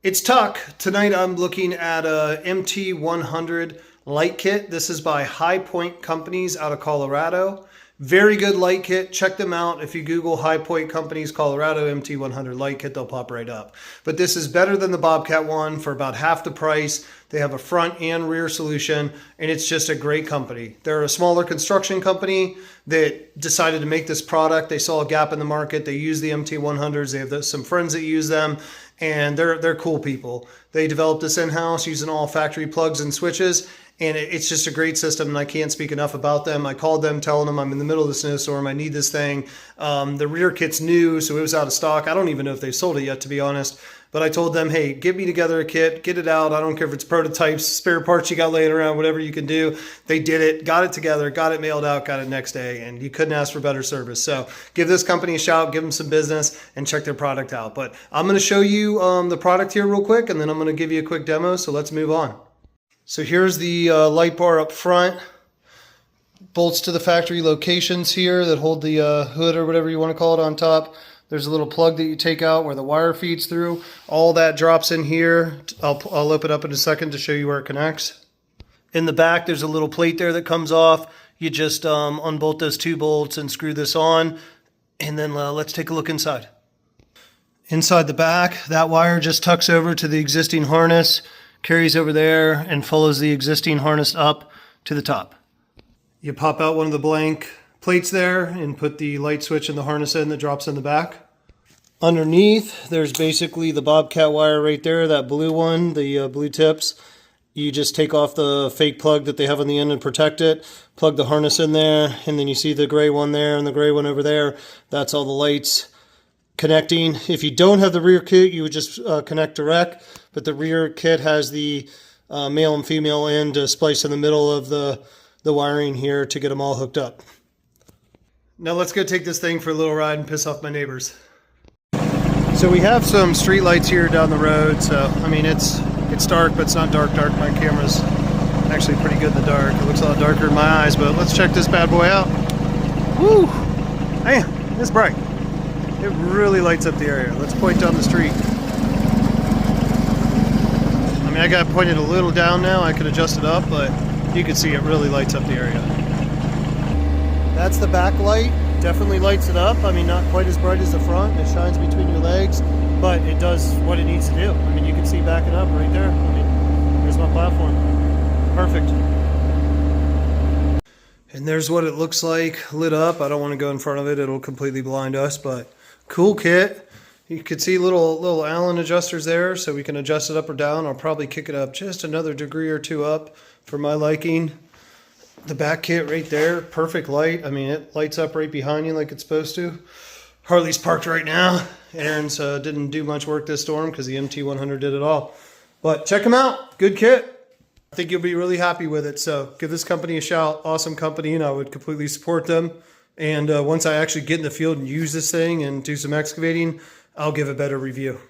It's Tuck. Tonight I'm looking at a MT100 light kit. This is by High Pointe Companies out of Colorado. Very good light kit. Check them out. If you Google High Pointe Companies Colorado MT100 light kit, they'll pop right up. But this is better than the Bobcat one for about half the price. They have a front and rear solution, and it's just a great company. They're a smaller construction company that decided to make this product. They saw a gap in the market. They use the MT100s. They have some friends that use them, and they're cool people. They developed this in-house using all factory plugs and switches, and it's just a great system, and I can't speak enough about them. I called them telling them I'm in the middle of the snowstorm, I need this thing. The rear kit's new, so it was out of stock. I don't even know if they've sold it yet, to be honest. But I told them, hey, get me together a kit, get it out. I don't care if it's prototypes, spare parts you got laying around, whatever you can do. They did it, got it together, got it mailed out, got it next day, and you couldn't ask for better service. So give this company a shout, give them some business, and check their product out. But I'm going to show you the product here real quick, and then I'm going to give you a quick demo, so let's move on. So here's the light bar up front. Bolts to the factory locations here that hold the hood or whatever you want to call it on top. There's a little plug that you take out where the wire feeds through. All that drops in here. I'll open it up in a second to show you where it connects. In the back, there's a little plate there that comes off. You just unbolt those two bolts and screw this on. And then let's take a look inside. Inside the back, that wire just tucks over to the existing harness, carries over there, and follows the existing harness up to the top. You pop out one of the blank plates there and put the light switch and the harness in that drops in the back. Underneath, there's basically the Bobcat wire right there, that blue one, the blue tips. You just take off the fake plug that they have on the end and protect it, plug the harness in there, and then you see the gray one there and the gray one over there. That's all the lights connecting. If you don't have the rear kit, you would just connect direct, but the rear kit has the male and female end to splice in the middle of the wiring here to get them all hooked up. Now let's go take this thing for a little ride and piss off my neighbors. So we have some street lights here down the road. So, I mean, it's dark, but it's not dark. My camera's actually pretty good in the dark. It looks a lot darker in my eyes, but let's check this bad boy out. Woo! Man, it's bright. It really lights up the area. Let's point down the street. I mean, I got pointed a little down now. I could adjust it up, but you can see it really lights up the area. That's the back light. Definitely lights it up. I mean, not quite as bright as the front. It shines between your legs, but it does what it needs to do. I mean, you can see backing up right there. I mean, here's my platform. Perfect. And there's what it looks like lit up. I don't want to go in front of it. It'll completely blind us, but cool kit. You can see little Allen adjusters there, so we can adjust it up or down. I'll probably kick it up just another degree or two up for my liking. The back kit right there, perfect light. I mean, it lights up right behind you like it's supposed to. Harley's parked right now. Aaron's didn't do much work this storm because the MT100 did it all. But check them out. Good kit. I think you'll be really happy with it. So give this company a shout. Awesome company, and I would completely support them. And once I actually get in the field and use this thing and do some excavating, I'll give a better review.